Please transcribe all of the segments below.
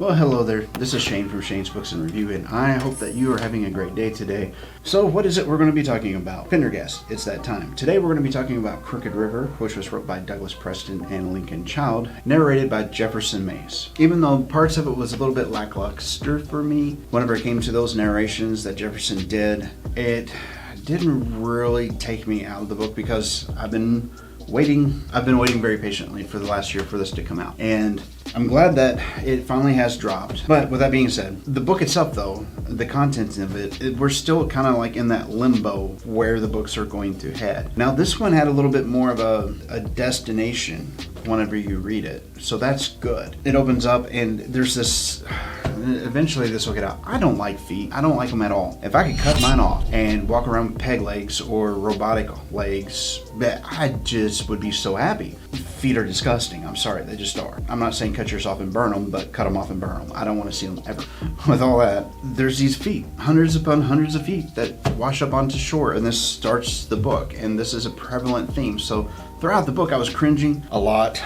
Well, hello there. This is Shane from Shane's Books and Review, and I hope that you are having a great day today. So, what is it we're going to be talking about? Pendergast. It's that time. Today we're going to be talking about Crooked River, which was wrote by Douglas Preston and Lincoln Child, narrated by Jefferson Mays. Even though parts of it was a little bit lackluster for me, whenever it came to those narrations that Jefferson did, it didn't really take me out of the book because I've been waiting very patiently for the last year for this to come out, and I'm glad that it finally has dropped. But with that being said, the book itself, though, the contents of it, we're still kind of like in that limbo where the books are going to head. Now, this one had a little bit more of a destination whenever you read it, so that's good. It opens up and there's this, eventually this will get out. I don't like feet. I don't like them at all. If I could cut mine off and walk around with peg legs or robotic legs, I just would be so happy. Feet are disgusting. I'm sorry, they just are. I'm not saying cut yours off and burn them, but cut them off and burn them. I don't want to see them ever. With all that, there's these feet, hundreds upon hundreds of feet that wash up onto shore, and this starts the book, and this is a prevalent theme. So throughout the book, I was cringing a lot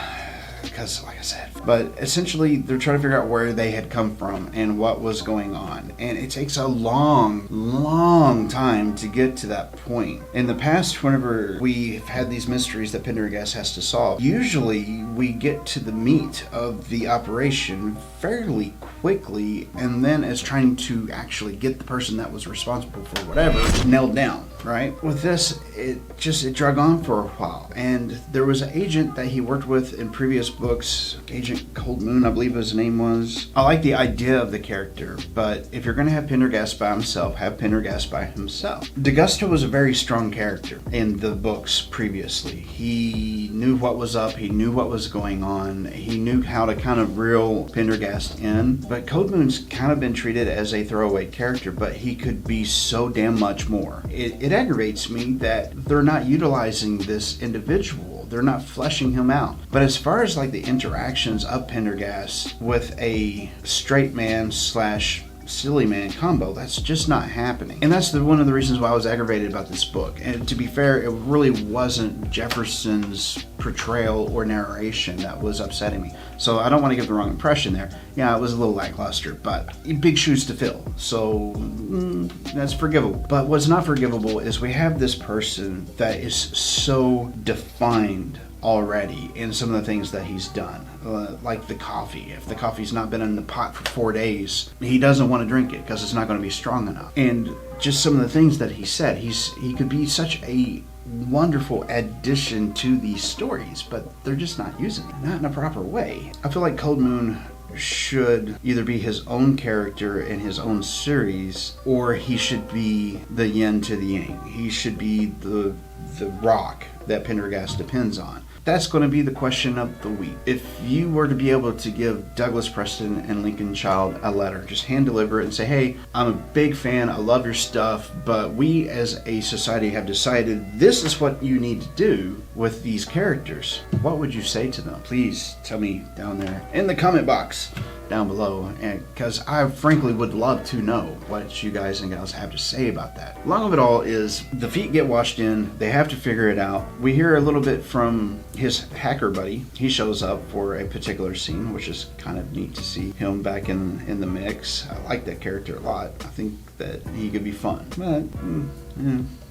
because, like I said, but essentially they're trying to figure out where they had come from and what was going on, and it takes a long time to get to that point. In the past, whenever we've had these mysteries that Pendergast has to solve, usually we get to the meat of the operation fairly quickly, and then it's trying to actually get the person that was responsible for whatever nailed down, right? With this, it drug on for a while, and there was an agent that he worked with in previous books, Agent Cold Moon, I believe his name was. I like the idea of the character, but if you're going to have Pendergast by himself, have Pendergast by himself. D'Augusta was a very strong character in the books previously. He knew what was up, he knew what was going on, he knew how to kind of reel Pendergast in, but Cold Moon's kind of been treated as a throwaway character, but he could be so damn much more. It aggravates me that they're not utilizing this individual. They're not fleshing him out. But as far as like the interactions of Pendergast with a straight man slash silly man combo, that's just not happening. And that's one of the reasons why I was aggravated about this book. And to be fair, it really wasn't Jefferson's portrayal or narration that was upsetting me. So I don't want to give the wrong impression there. Yeah, it was a little lackluster, but big shoes to fill. So that's forgivable. But what's not forgivable is we have this person that is so defined already in some of the things that he's done, like the coffee. If the coffee's not been in the pot for 4 days, he doesn't want to drink it because it's not going to be strong enough. And just some of the things that he said, he could be such a wonderful addition to these stories, but they're just not using it, not in a proper way. I feel like Cold Moon should either be his own character in his own series, or he should be the yin to the yang. He should be the rock that Pendergast depends on. That's going to be the question of the week. If you were to be able to give Douglas Preston and Lincoln Child a letter, just hand deliver it and say, hey, I'm a big fan, I love your stuff, but we as a society have decided this is what you need to do with these characters, what would you say to them? Please tell me down there in the comment box down below, and because I frankly would love to know what you guys and gals have to say about that. Long of it all is the feet get washed in, they have to figure it out. We hear a little bit from his hacker buddy. He shows up for a particular scene, which is kind of neat to see him back in the mix. I like that character a lot. I think that he could be fun, but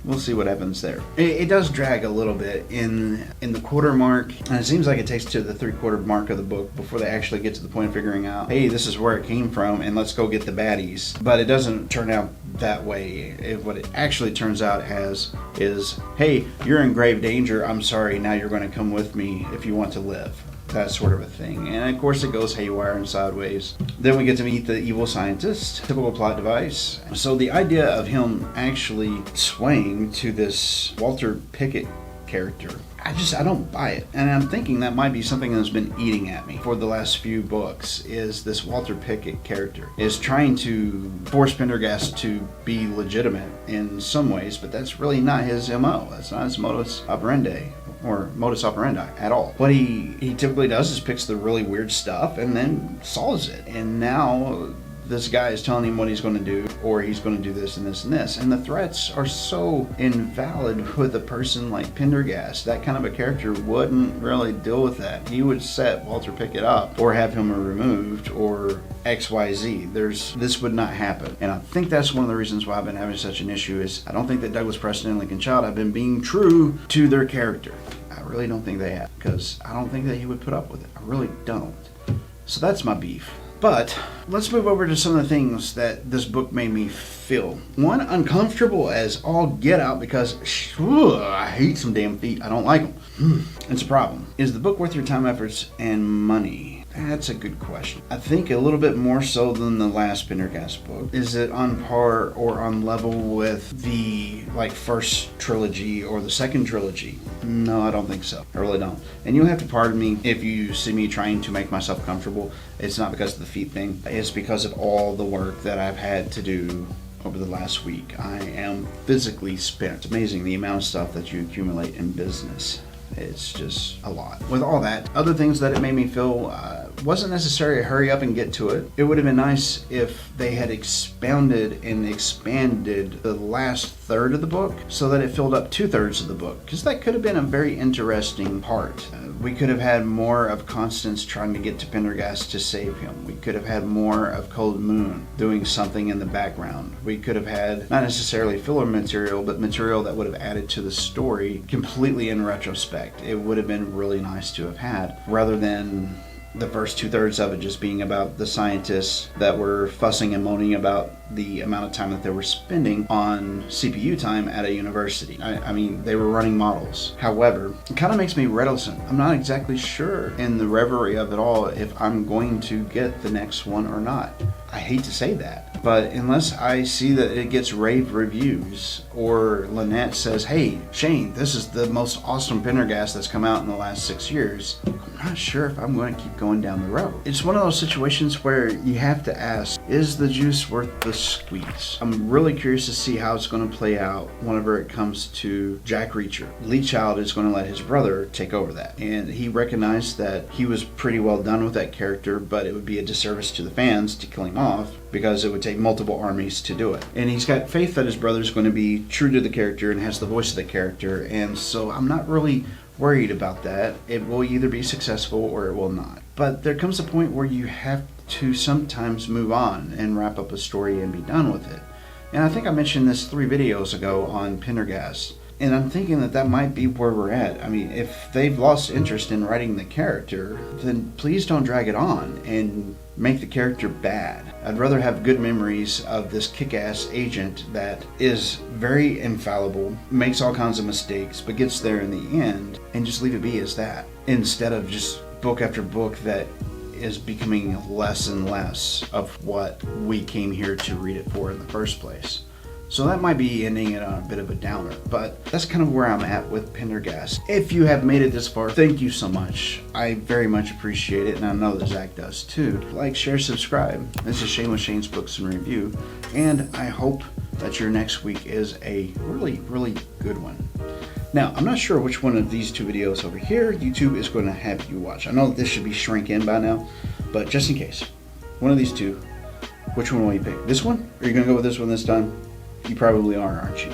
we'll see what happens there. It does drag a little bit in the quarter mark, and it seems like it takes to the 3/4 mark of the book before they actually get to the point of figuring out, hey, this is where it came from, and let's go get the baddies. But it doesn't turn out that way. What it actually turns out as is, hey, you're in grave danger, I'm sorry, now you're going to come with me if you want to live. That sort of a thing. And of course it goes haywire and sideways. Then we get to meet the evil scientist. Typical plot device. So the idea of him actually swaying to this Walter Pickett character, I don't buy it. And I'm thinking that might be something that's been eating at me for the last few books, is this Walter Pickett character is trying to force Pendergast to be legitimate in some ways, but that's really not his MO. That's not his modus operandi at all. What he typically does is picks the really weird stuff and then solves it. And now this guy is telling him what he's going to do, or he's going to do this and this and this. And the threats are so invalid with a person like Pendergast. That kind of a character wouldn't really deal with that. He would set Walter Pickett up, or have him removed, or XYZ. This would not happen. And I think that's one of the reasons why I've been having such an issue is I don't think that Douglas Preston and Lincoln Child have been being true to their character. I really don't think they have, because I don't think that he would put up with it. I really don't. So that's my beef. But let's move over to some of the things that this book made me feel. One, uncomfortable as all get out, because I hate some damn feet. I don't like them. It's a problem. Is the book worth your time, efforts, and money? That's a good question. I think a little bit more so than the last Pendergast book. Is it on par or on level with the first trilogy or the second trilogy? No, I don't think so. I really don't. And you'll have to pardon me if you see me trying to make myself comfortable. It's not because of the feet thing. It's because of all the work that I've had to do over the last week. I am physically spent. It's amazing the amount of stuff that you accumulate in business. It's just a lot. With all that, other things that it made me feel wasn't necessarily a hurry up and get to it. It would have been nice if they had expounded and expanded the last third of the book so that it filled up 2/3 of the book, because that could have been a very interesting part. We could have had more of Constance trying to get to Pendergast to save him. We could have had more of Cold Moon doing something in the background. We could have had not necessarily filler material, but material that would have added to the story completely in retrospect. It would have been really nice to have had, rather than the first 2/3 of it just being about the scientists that were fussing and moaning about the amount of time that they were spending on CPU time at a university. I mean, they were running models. However, it kind of makes me reticent. I'm not exactly sure in the reverie of it all if I'm going to get the next one or not. I hate to say that, but unless I see that it gets rave reviews, or Lynette says, hey, Shane, this is the most awesome Pendergast that's come out in the last 6 years, I'm not sure if I'm going to keep going down the road. It's one of those situations where you have to ask, is the juice worth the squeeze? I'm really curious to see how it's going to play out whenever it comes to Jack Reacher. Lee Child is going to let his brother take over that, and he recognized that he was pretty well done with that character, but it would be a disservice to the fans to kill him off, because it would take multiple armies to do it. And he's got faith that his brother's going to be true to the character and has the voice of the character, and so I'm not really worried about that. It will either be successful or it will not. But there comes a point where you have to sometimes move on and wrap up a story and be done with it. And I think I mentioned this 3 videos ago on Pendergast. And I'm thinking that that might be where we're at. I mean, if they've lost interest in writing the character, then please don't drag it on and make the character bad. I'd rather have good memories of this kick-ass agent that is very infallible, makes all kinds of mistakes, but gets there in the end, and just leave it be as that, instead of just book after book that is becoming less and less of what we came here to read it for in the first place. So that might be ending it on a bit of a downer, but that's kind of where I'm at with Pendergast. If you have made it this far, thank you so much. I very much appreciate it, and I know that Zach does too. Like, share, subscribe. This is Shane with Shane's Books and Review, and I hope that your next week is a really, really good one. Now, I'm not sure which one of these 2 videos over here YouTube is going to have you watch. I know that this should be shrink in by now, but just in case, one of these 2, which one will you pick? This one? Or are you going to go with this one this time? You probably are, aren't you?